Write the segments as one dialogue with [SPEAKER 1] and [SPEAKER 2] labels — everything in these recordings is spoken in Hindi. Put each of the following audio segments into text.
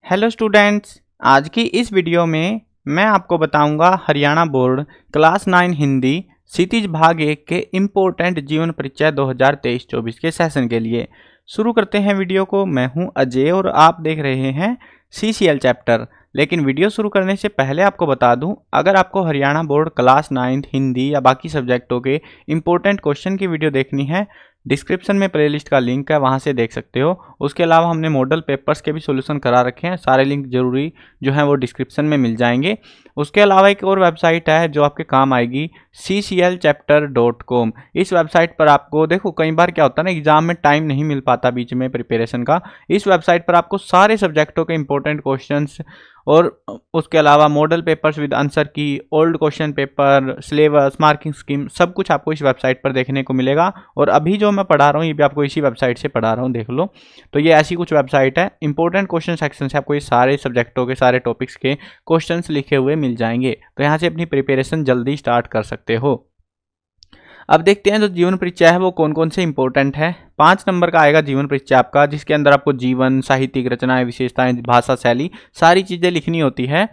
[SPEAKER 1] हेलो स्टूडेंट्स, आज की इस वीडियो में मैं आपको बताऊंगा हरियाणा बोर्ड क्लास 9 हिंदी क्षितिज भाग 1 के इम्पोर्टेंट जीवन परिचय 2023-24 के सेशन के लिए। शुरू करते हैं वीडियो को। मैं हूं अजय और आप देख रहे हैं CCL चैप्टर। लेकिन वीडियो शुरू करने से पहले आपको बता दूं, अगर आपको हरियाणा बोर्ड क्लास 9 हिंदी या बाकी सब्जेक्टों के इम्पोर्टेंट क्वेश्चन की वीडियो देखनी है, डिस्क्रिप्शन में प्लेलिस्ट का लिंक है, वहां से देख सकते हो। उसके अलावा हमने मॉडल पेपर्स के भी सॉल्यूशन करा रखे हैं, सारे लिंक जरूरी जो है वो डिस्क्रिप्शन में मिल जाएंगे। उसके अलावा एक और वेबसाइट है जो आपके काम आएगी, cclchapter.com। इस वेबसाइट पर आपको देखो, कई बार क्या होता है ना, एग्जाम में टाइम नहीं मिल पाता बीच में प्रिपरेशन का। इस वेबसाइट पर आपको सारे सब्जेक्टों के इंपॉर्टेंट क्वेश्चंस और उसके अलावा मॉडल पेपर्स विद आंसर की, old question paper, syllabus, marking scheme, सब कुछ आपको इस वेबसाइट पर देखने को मिलेगा। और अभी जो मैं पढ़ा रहा हूँ ये भी आपको इसी वेबसाइट से पढ़ा रहा हूँ, देख लो। तो ये ऐसी कुछ वेबसाइट है। इंपॉर्टेंट क्वेश्चन सेक्शन से आपको ये सारे सब्जेक्टों के सारे टॉपिक्स के क्वेश्चंस लिखे हुए मिल जाएंगे, तो यहाँ से अपनी प्रिपरेशन जल्दी स्टार्ट कर सकते हो। अब देखते हैं जो जीवन परिचय है वो कौन कौन से इंपॉर्टेंट है। 5 नंबर का आएगा जीवन परिचय आपका, जिसके अंदर आपको जीवन, साहित्यिक रचनाएं, विशेषताएं, भाषा शैली, सारी चीजें लिखनी होती है।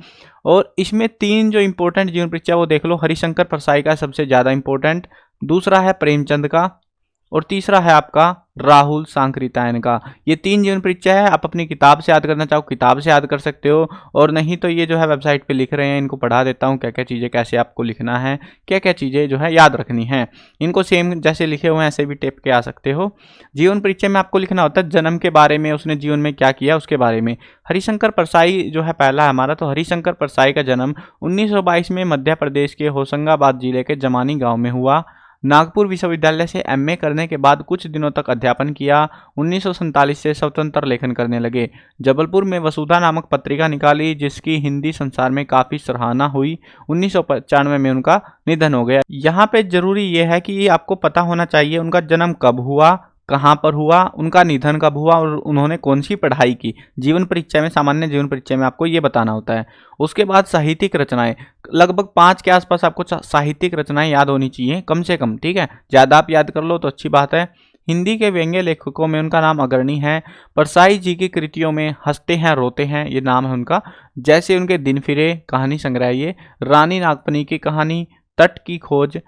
[SPEAKER 1] और इसमें 3 जो इंपॉर्टेंट जीवन परिचय वो देख लो। हरिशंकर परसाई का सबसे ज्यादा इंपॉर्टेंट, दूसरा है प्रेमचंद का, और तीसरा है आपका राहुल सांकृत्यायन का। ये 3 जीवन परिचय है। आप अपनी किताब से याद करना चाहो किताब से याद कर सकते हो, और नहीं तो ये जो है वेबसाइट पे लिख रहे हैं, इनको पढ़ा देता हूँ क्या क्या चीज़ें कैसे आपको लिखना है, क्या क्या चीज़ें जो है याद रखनी है। इनको सेम जैसे लिखे हुए हैं ऐसे भी टेप के आ सकते हो। जीवन परिचय में आपको लिखना होता है जन्म के बारे में, उसने जीवन में क्या किया उसके बारे में। हरिशंकर परसाई जो है पहला है हमारा, तो हरिशंकर परसाई का जन्म 1922 में मध्य प्रदेश के होशंगाबाद जिले के जमानी गाँव में हुआ। नागपुर विश्वविद्यालय से MA करने के बाद कुछ दिनों तक अध्यापन किया। 1947 से स्वतंत्र लेखन करने लगे। जबलपुर में वसुधा नामक पत्रिका निकाली, जिसकी हिंदी संसार में काफ़ी सराहना हुई। 1995 में उनका निधन हो गया। यहाँ पे जरूरी ये है कि ये आपको पता होना चाहिए उनका जन्म कब हुआ, कहाँ पर हुआ, उनका निधन कब हुआ और उन्होंने कौन सी पढ़ाई की। जीवन परिचय में, सामान्य जीवन परिचय में आपको ये बताना होता है। उसके बाद साहित्यिक रचनाएं, लगभग 5 के आसपास आपको साहित्यिक रचनाएं याद होनी चाहिए कम से कम, ठीक है। ज़्यादा आप याद कर लो तो अच्छी बात है। हिंदी के व्यंग्य लेखकों में उनका नाम अग्रणी है। परसाई जी की कृतियों में हंसते हैं रोते हैं ये नाम है उनका, जैसे उनके दिन फिरे कहानी संग्रह, ये रानी नागपनी की कहानी, तट की खोज,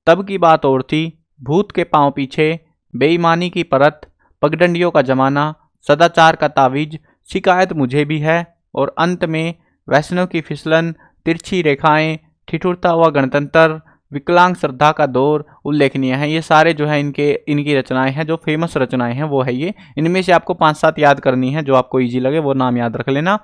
[SPEAKER 1] तब की बात और थी, भूत के पांव पीछे, बेईमानी की परत, पगडंडियों का जमाना, सदाचार का तावीज, शिकायत मुझे भी है, और अंत में वैष्णव की फिसलन, तिरछी रेखाएं, ठिठुरता हुआ गणतंत्र, विकलांग श्रद्धा का दौर उल्लेखनीय है। ये सारे जो है इनकी रचनाएं हैं, जो फेमस रचनाएं हैं वो है ये। इनमें से आपको 5-7 याद करनी है, जो आपको इजी लगे वो नाम याद रख लेना।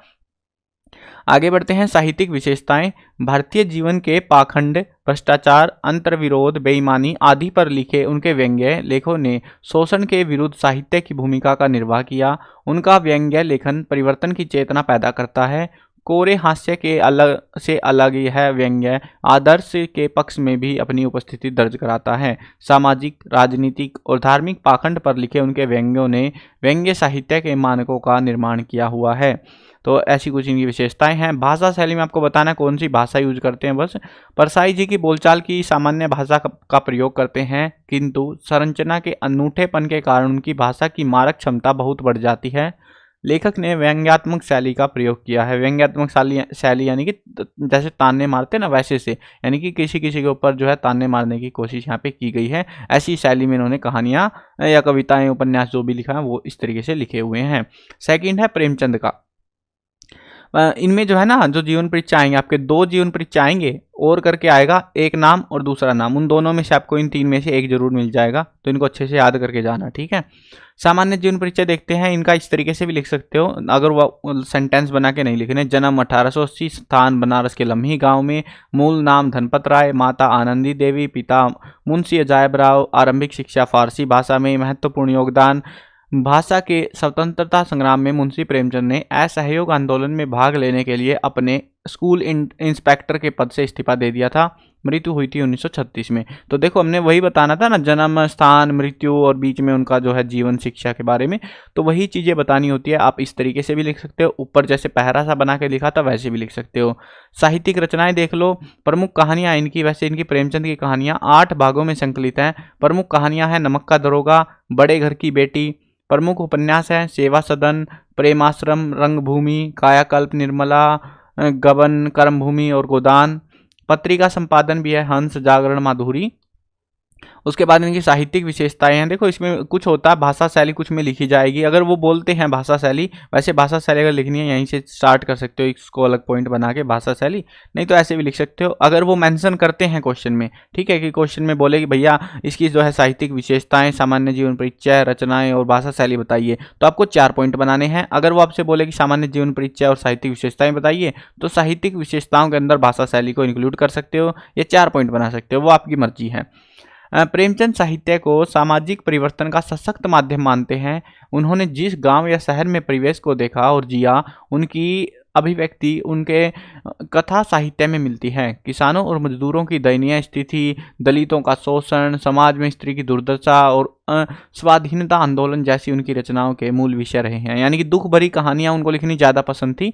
[SPEAKER 1] आगे बढ़ते हैं। साहित्यिक विशेषताएं, भारतीय जीवन के पाखंड, भ्रष्टाचार, अंतर्विरोध, बेईमानी आदि पर लिखे उनके व्यंग्य लेखों ने शोषण के विरुद्ध साहित्य की भूमिका का निर्वाह किया। उनका व्यंग्य लेखन परिवर्तन की चेतना पैदा करता है। कोरे हास्य के अलग से अलग यह व्यंग्य आदर्श के पक्ष में भी अपनी उपस्थिति दर्ज कराता है। सामाजिक, राजनीतिक और धार्मिक पाखंड पर लिखे उनके व्यंग्यों ने व्यंग्य साहित्य के मानकों का निर्माण किया हुआ है। तो ऐसी कुछ इनकी विशेषताएं हैं। भाषा शैली में आपको बताना है कौन सी भाषा यूज करते हैं बस। परसाई जी की बोलचाल की सामान्य भाषा का प्रयोग करते हैं, किंतु संरचना के अनूठेपन के कारण उनकी भाषा की मारक क्षमता बहुत बढ़ जाती है। लेखक ने व्यंग्यात्मक शैली का प्रयोग किया है। व्यंग्यात्मक शैली यानी कि जैसे ताने मारते ना वैसे से, यानी कि किसी किसी के ऊपर जो है ताने मारने की कोशिश यहाँ पे की गई है। ऐसी शैली में इन्होंने कहानियाँ या कविताएं, उपन्यास जो भी लिखा है वो इस तरीके से लिखे हुए हैं। सेकंड है प्रेमचंद का। इनमें जो है ना, जो जीवन परिचय आएंगे आपके 2 जीवन परिचय आएंगे, और करके आएगा एक नाम और दूसरा नाम। उन दोनों में से आपको इन 3 में से एक जरूर मिल जाएगा, तो इनको अच्छे से याद करके जाना, ठीक है। सामान्य जीवन परिचय देखते हैं। इनका इस तरीके से भी लिख सकते हो, अगर वो सेंटेंस बना के नहीं लिखने। जन्म 1880, स्थान बनारस के लम्ही गांव में, मूल नाम धनपत राय, माता आनंदी देवी, पिता मुंशी अजायब राव, आरंभिक शिक्षा फारसी भाषा में, महत्वपूर्ण योगदान भाषा के स्वतंत्रता संग्राम में मुंशी प्रेमचंद ने असहयोग आंदोलन में भाग लेने के लिए अपने स्कूल इंस्पेक्टर के पद से इस्तीफा दे दिया था। मृत्यु हुई थी 1936 में। तो देखो हमने वही बताना था ना, जन्म, स्थान, मृत्यु और बीच में उनका जो है जीवन, शिक्षा के बारे में, तो वही चीज़ें बतानी होती है। आप इस तरीके से भी लिख सकते हो, ऊपर जैसे पहरा सा बना के लिखा था वैसे भी लिख सकते हो। साहित्यिक रचनाएं देख लो। प्रमुख कहानियां इनकी, वैसे इनकी प्रेमचंद की कहानियां 8 भागों में संकलित हैं। प्रमुख कहानियां हैं नमक का दरोगा, बड़े घर की बेटी, प्रमुख उपन्यास हैं सेवा सदन, प्रेमाश्रम, रंगभूमि, कायाकल्प, निर्मला, गबन, कर्मभूमि और गोदान। पत्रिका संपादन भी है हंस, जागरण, माधुरी। उसके बाद इनकी साहित्यिक विशेषताएं हैं। देखो इसमें कुछ होता है भाषा शैली कुछ में लिखी जाएगी, अगर वो बोलते हैं भाषा शैली, वैसे भाषा शैली अगर लिखनी है यहीं से स्टार्ट कर सकते हो, इसको अलग पॉइंट बना के भाषा शैली, नहीं तो ऐसे भी लिख सकते हो अगर वो मेंशन करते हैं क्वेश्चन में। ठीक है कि क्वेश्चन में बोले कि भैया इसकी जो है साहित्यिक विशेषताएं, सामान्य जीवन परिचय, रचनाएं और भाषा शैली बताइए, तो आपको 4 पॉइंट बनाने हैं। अगर वो आपसे बोले कि सामान्य जीवन परिचय और साहित्यिक विशेषताएं बताइए, तो साहित्यिक विशेषताओं के अंदर भाषा शैली को इंक्लूड कर सकते हो या 4 पॉइंट बना सकते हो, वो आपकी मर्जी है। प्रेमचंद साहित्य को सामाजिक परिवर्तन का सशक्त माध्यम मानते हैं। उन्होंने जिस गांव या शहर में परिवेश को देखा और जिया, उनकी अभिव्यक्ति उनके कथा साहित्य में मिलती है। किसानों और मजदूरों की दयनीय स्थिति, दलितों का शोषण, समाज में स्त्री की दुर्दशा और स्वाधीनता आंदोलन जैसी उनकी रचनाओं के मूल विषय रहे हैं। यानी कि दुख भरी कहानियां उनको लिखनी ज़्यादा पसंद थी।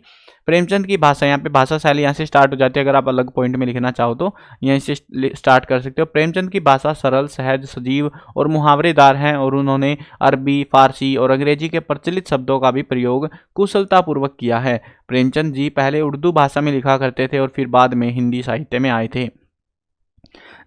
[SPEAKER 1] प्रेमचंद की भाषा, यहाँ पे भाषा शैली यहाँ से स्टार्ट हो जाती है, अगर आप अलग पॉइंट में लिखना चाहो तो यहीं से स्टार्ट कर सकते हो। प्रेमचंद की भाषा सरल, सहज, सजीव और मुहावरेदार हैं और उन्होंने अरबी, फारसी और अंग्रेजी के प्रचलित शब्दों का भी प्रयोग कुशलतापूर्वक किया है। प्रेमचंद जी पहले उर्दू भाषा में लिखा करते थे और फिर बाद में हिंदी साहित्य में आए थे।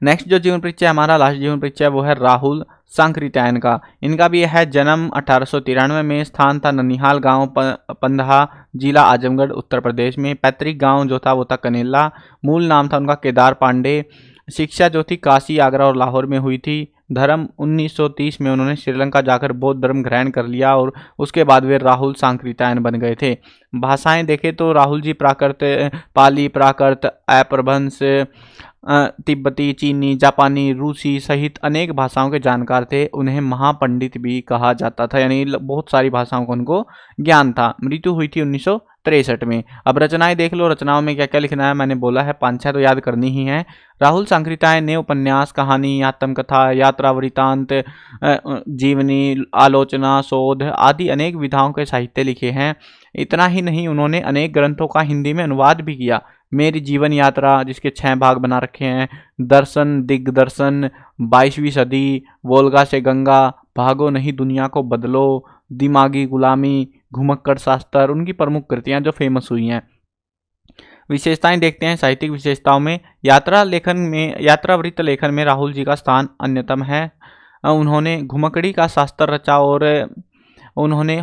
[SPEAKER 1] नेक्स्ट जो जीवन परिचय हमारा लास्ट जीवन परिचय वो है राहुल सांकृत्यायन का। इनका भी है जन्म 1893 में, स्थान था ननिहाल गांव, पंदहा, जिला आजमगढ़, उत्तर प्रदेश में। पैतृक गांव जो था वो था कनेला। मूल नाम था उनका केदार पांडे। शिक्षा जो थी काशी, आगरा और लाहौर में हुई थी। धर्म 1930 में उन्होंने श्रीलंका जाकर बौद्ध धर्म ग्रहण कर लिया और उसके बाद वे राहुल सांकृत्यायन बन गए थे। भाषाएं देखें तो राहुल जी प्राकृत, पाली, प्राकृत, अपभ्रंश, तिब्बती, चीनी, जापानी, रूसी सहित अनेक भाषाओं के जानकार थे। उन्हें महापंडित भी कहा जाता था, यानी बहुत सारी भाषाओं का उनको ज्ञान था। मृत्यु हुई थी 1963 में। अब रचनाएं देख लो, रचनाओं में क्या क्या लिखना है मैंने बोला है, 5-6 तो याद करनी ही है। राहुल सांकृत्यायन ने उपन्यास, कहानी, आत्मकथा, यात्रा वृतांत, जीवनी, आलोचना, शोध आदि अनेक विधाओं के साहित्य लिखे हैं। इतना ही नहीं, उन्होंने अनेक ग्रंथों का हिंदी में अनुवाद भी किया। मेरी जीवन यात्रा, जिसके 6 भाग बना रखे हैं, दर्शन, दिग्दर्शन, 22वीं सदी, वोल्गा से गंगा, भागो नहीं दुनिया को बदलो, दिमागी गुलामी, घुमक्कड़ शास्त्र उनकी प्रमुख कृतियां जो फेमस हुई हैं। विशेषताएं देखते हैं साहित्यिक विशेषताओं में। यात्रावृत्त लेखन में राहुल जी का स्थान अन्यतम है। उन्होंने घुमक्कड़ी का शास्त्र रचा और उन्होंने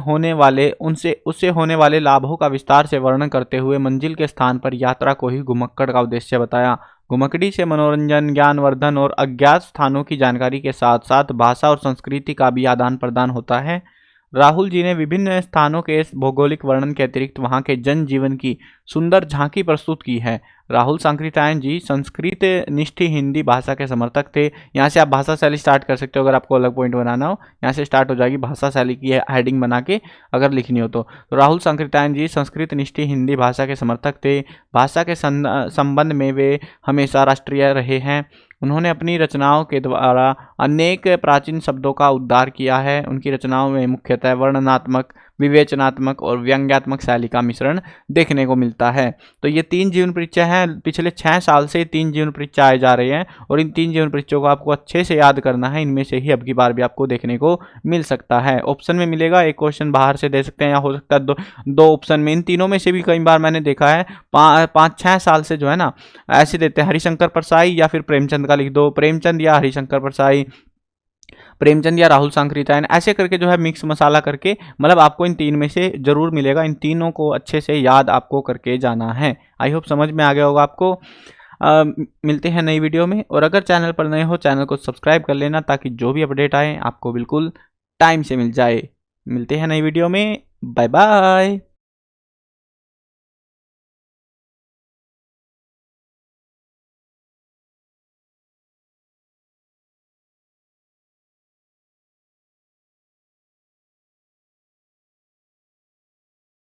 [SPEAKER 1] उससे होने वाले लाभों का विस्तार से वर्णन करते हुए मंजिल के स्थान पर यात्रा को ही घुमक्कड़ का उद्देश्य बताया। घुमक्कड़ी से मनोरंजन, ज्ञानवर्धन और अज्ञात स्थानों की जानकारी के साथ साथ भाषा और संस्कृति का भी आदान प्रदान होता है। राहुल जी ने विभिन्न स्थानों के भौगोलिक वर्णन के अतिरिक्त वहां के जनजीवन की सुंदर झांकी प्रस्तुत की है। राहुल सांकृत्यायन जी संस्कृत निष्ठ हिंदी भाषा के समर्थक थे। यहाँ से आप भाषा शैली स्टार्ट कर सकते हो, अगर आपको अलग पॉइंट बनाना हो यहाँ से स्टार्ट हो जाएगी भाषा शैली की हेडिंग बना के अगर लिखनी हो तो राहुल सांकृत्यायन जी संस्कृत निष्ठ हिंदी भाषा के समर्थक थे। भाषा के संबंध में वे हमेशा राष्ट्रीय रहे हैं। उन्होंने अपनी रचनाओं के द्वारा अनेक प्राचीन शब्दों का उद्धार किया है। उनकी रचनाओं में मुख्यतः वर्णनात्मक, विवेचनात्मक और व्यंग्यात्मक शैली का मिश्रण देखने को मिलता है। तो ये 3 जीवन परिचय हैं। पिछले 6 साल से 3 जीवन परिचय आए जा रहे हैं और इन 3 जीवन परिचयों को आपको अच्छे से याद करना है। इनमें से ही अब की बार भी आपको देखने को मिल सकता है। ऑप्शन में मिलेगा, एक क्वेश्चन बाहर से दे सकते हैं या हो सकता है दो ऑप्शन में। इन तीनों में से भी कई बार मैंने देखा है 5-6 साल से जो है ना ऐसे देते हैं, हरिशंकर परसाई या फिर प्रेमचंद का लिख दो, प्रेमचंद या हरिशंकर परसाई, प्रेमचंद या राहुल सांकृत्यायन, ऐसे करके जो है मिक्स मसाला करके, मतलब आपको इन 3 में से जरूर मिलेगा। इन तीनों को अच्छे से याद आपको करके जाना है। आई होप समझ में आ गया होगा आपको। मिलते हैं नई वीडियो में, और अगर चैनल पर नए हो चैनल को सब्सक्राइब कर लेना ताकि जो भी अपडेट आए आपको बिल्कुल टाइम से मिल जाए। मिलते हैं नई वीडियो में, बाय बाय।